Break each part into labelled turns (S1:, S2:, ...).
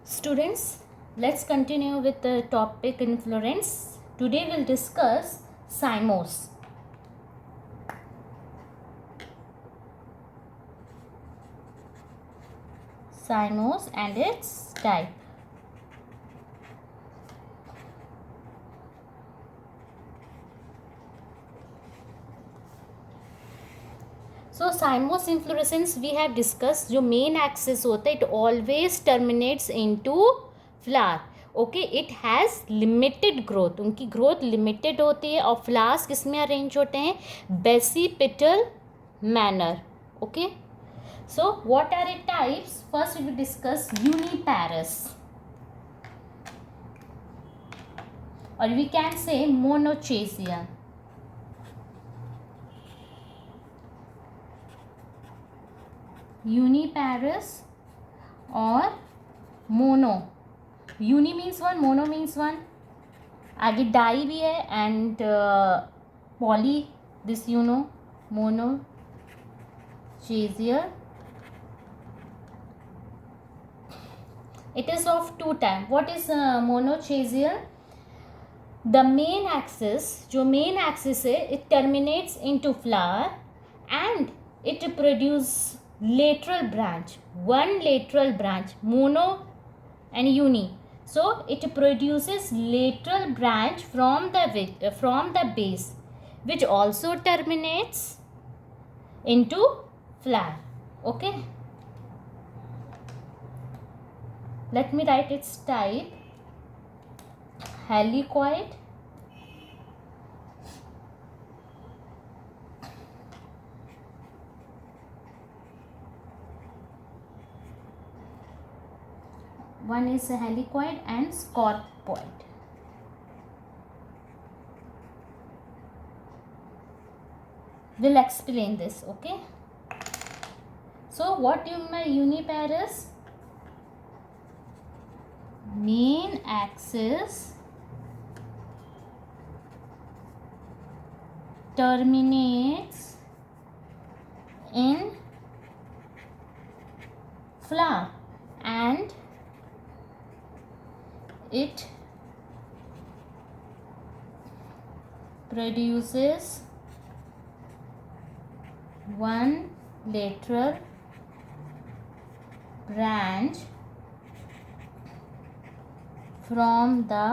S1: Students, let's continue with the topic inflorescence. Today we'll discuss cymose. Cymose and its type. So cymose inflorescence we have discussed. जो main axis होता है, it always terminates into flower. Okay, it has limited growth, उनकी growth limited होती है और flowers किस में arrange होते हैं? Basipetal manner. Okay, so what are its types? First we discuss uniparous, or we can say monochasia. Uniparous or mono. Uni means one, mono means one. आगे di भी है and poly, this you know, monochasia. It is of two type. What is monochasia? The main axis, जो main axis है, it terminates into flower and it produce lateral branch, one lateral branch. Mono and uni, so it produces lateral branch from the base, which also terminates into flower. Okay, let me write its type. Helicoid, one is a helicoid and scorpoid. We'll explain this. Okay, so what do you mean by uniparous? Main axis terminates in flower and it produces one lateral branch from the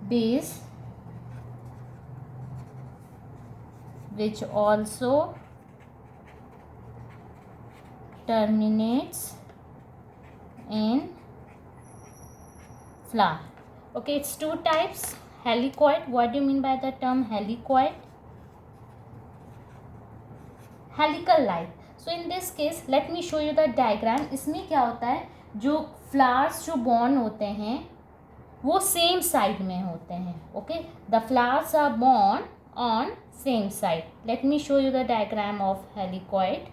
S1: base, which also terminates in flower. Okay, it's two types. Helicoid, what do you mean by the term helicoid? Helical like. So in this case, let me show you the diagram. इसमें क्या होता है, जो flowers जो born होते हैं वो same side में होते हैं. Okay, the flowers are born on same side. Let me show you the diagram of helicoid.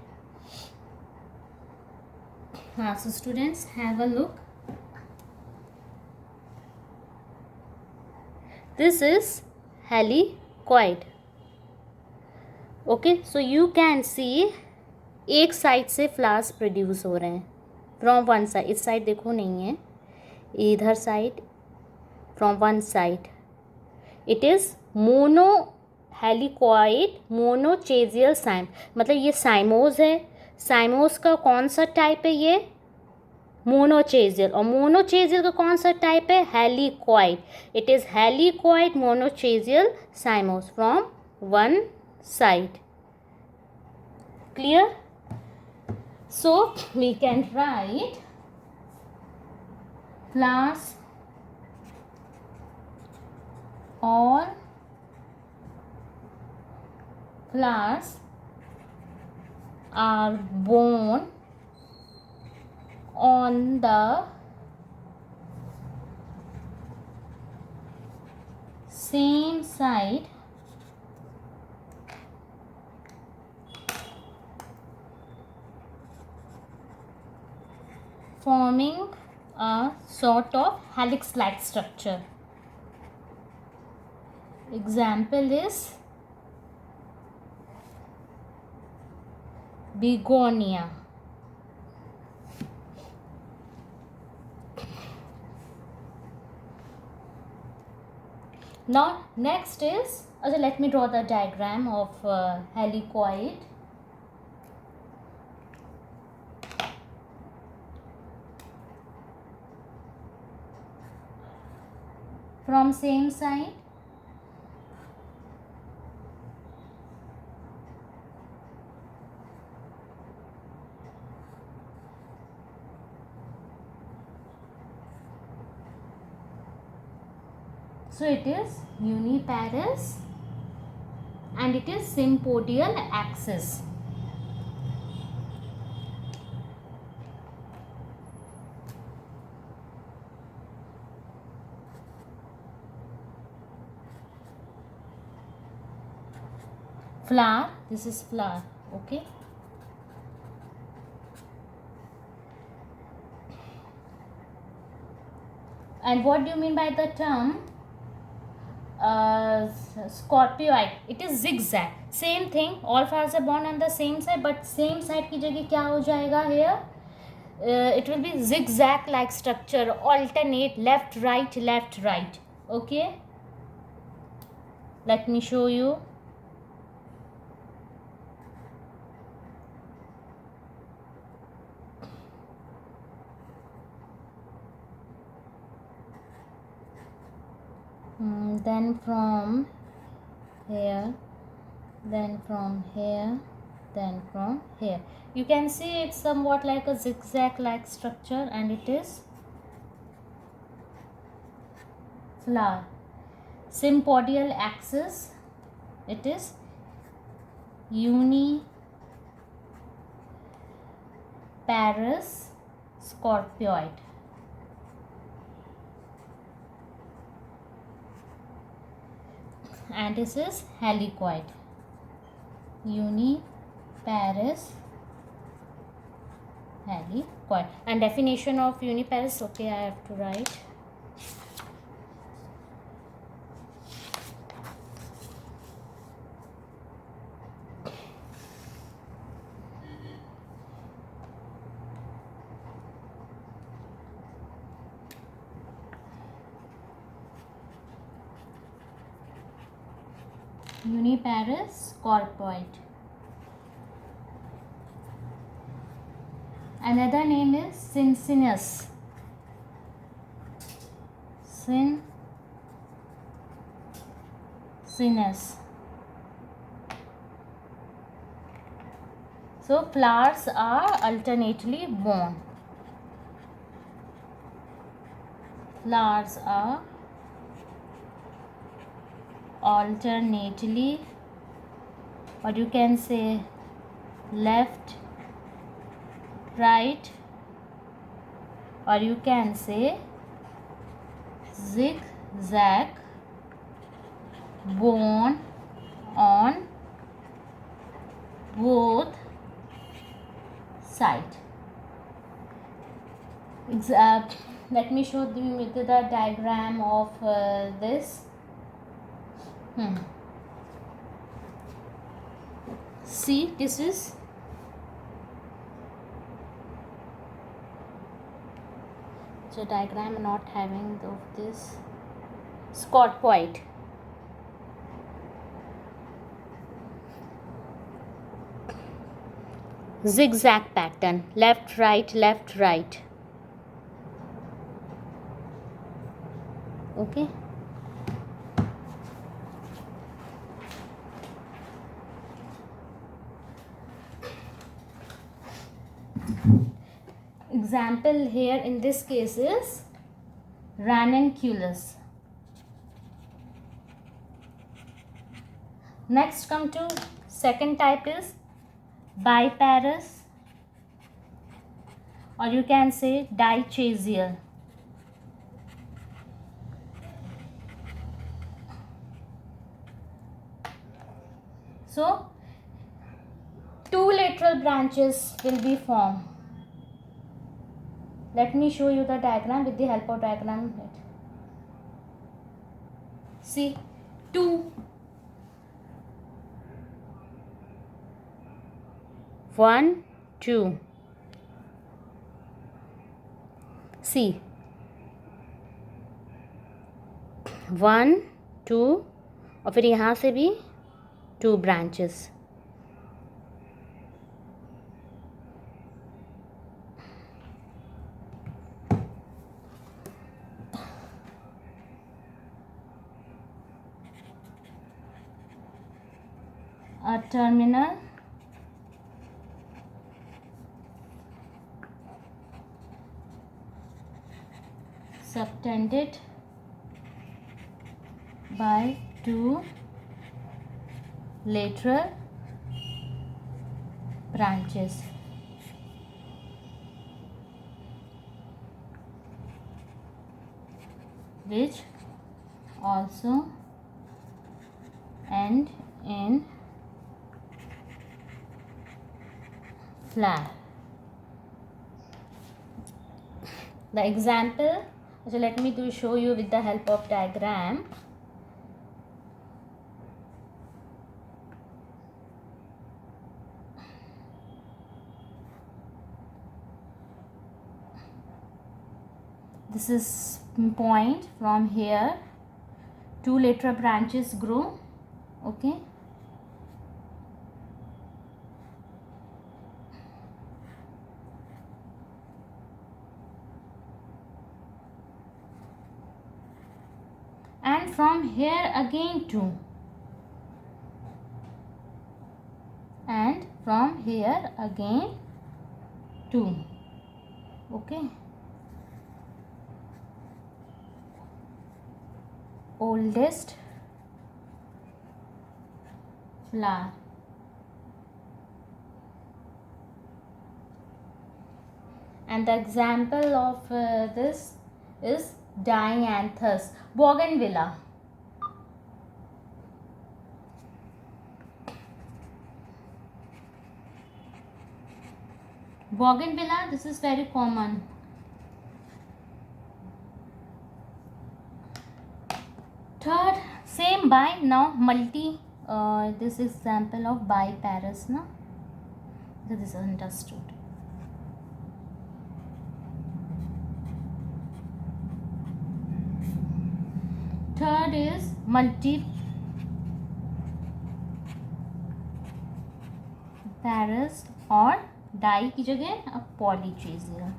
S1: So students, have a look. This is helicoid. Okay, so you can see एक side से flowers produce हो रहे हैं from one side. इस side देखो नहीं है, इधर side, from one side. It is mono helicoid monochasial cyme, मतलब ये साइमोज है. साइमोज का कौन सा टाइप है? ये मोनोचेजियल. और मोनोचेजियल का कौन सा टाइप है? Helicoid. It is helicoid monochasial cymose from one side. Clear? So we can write flowers or flowers are born on the same side forming a sort of helix like structure. Example is begonia. Now next is, also let me draw the diagram of helicoid. From same side, so it is uniparous and it is sympodial axis. Flower, this is flower, okay. And what do you mean by the term scorpioid? It is zigzag. Same thing, all flowers are born on the same side, but same side की जगह क्या हो जाएगा here? It will be zigzag like structure, alternate left right, okay. Let me show you. Then from here, then from here, then from here. You can see it's somewhat like a zigzag like structure, and it is flower. Sympodial axis, it is uniparous scorpioid. And this is helicoid. Uniparous helicoid. And definition of uniparous, okay, I have to write. Uniparous scorpioid. Another name is cincinus. Cincinus. So flowers are alternately born. Flowers are alternately, or you can say left, right, or you can say zigzag, born on both sides. Let me show you the diagram of this. See, this is the diagram not having this scorpioid. Zigzag pattern, left right, okay. Example here in this case is ranunculus. Next come to second type is biparous, or you can say dichasial. So two lateral branches will be formed. Let me show you the diagram with the help of diagram. See, two. 1, 2. See, 1, 2 और फिर यहाँ से भी 2 branches. A terminal subtended by 2 lateral branches. Which also end in flower. The example, so let me show you with the help of diagram. This is point. From here 2 lateral branches grow. Okay, and from here again 2, and from here again 2. Okay, oldest flower. And the example of this is Dianthus, Bougainvillea. Bougainvillea, this is very common. Third, same by, now multi, this example of biparous, na? So this is understood. Third is multiparous और die की जगह अब पॉलीचेजियल.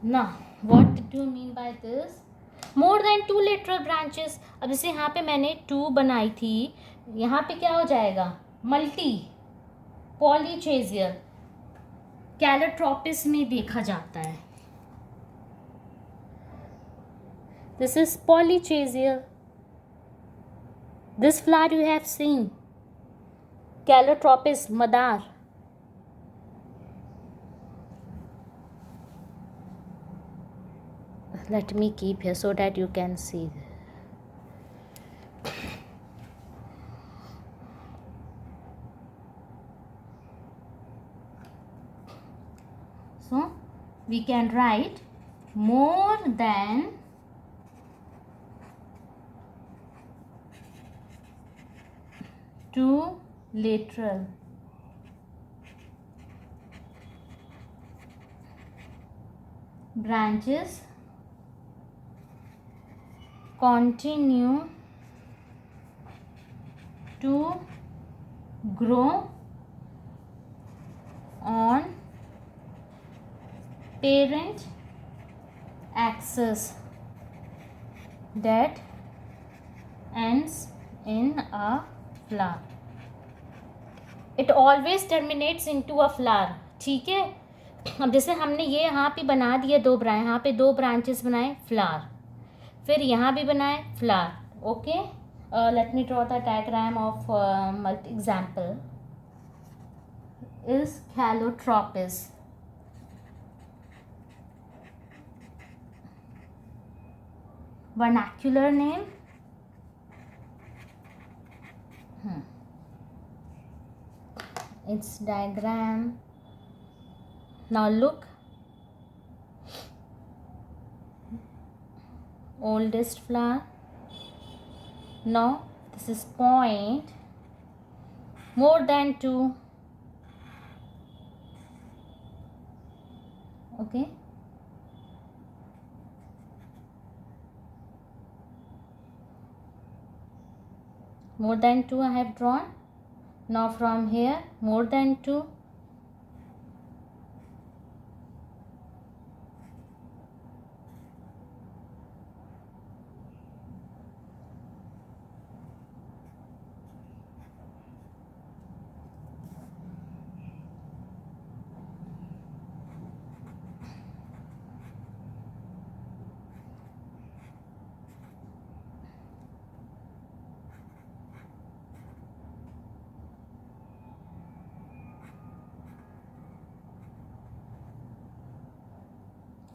S1: Now what do you mean by this? More than 2 lateral branches. अब जैसे यहाँ पे मैंने 2 बनाई थी, यहाँ पे क्या हो जाएगा? मल्टी, पॉलीचेजियल, कैलोट्रोपिस में देखा जाता है. This is polychasial. This flower you have seen, Calotropis madar. Let me keep here so that you can see. So we can write more than two lateral branches continue to grow on parent axis that ends in a flower. It always terminates into a flower. ठीक है. अब जैसे हमने ये यहाँ पे बना दिए दो ब्रांच, यहाँ पे 2 ब्रांचेस बनाए, फ्लावर, फिर यहाँ भी बनाए flower. Okay, let me draw the diagram of multi example is Calotropis. Vernacular name. Its diagram. Now look. Oldest flower. Now this is point. More than 2. Okay. More than 2 I have drawn. Now from here, more than 2.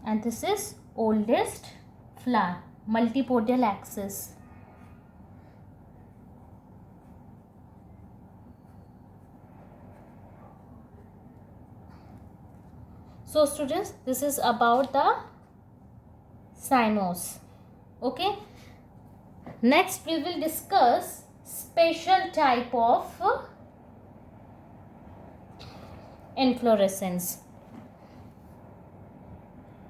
S1: And this is oldest flower, multipodial axis. So students, this is about the cymos. Okay. Next we will discuss special type of inflorescence.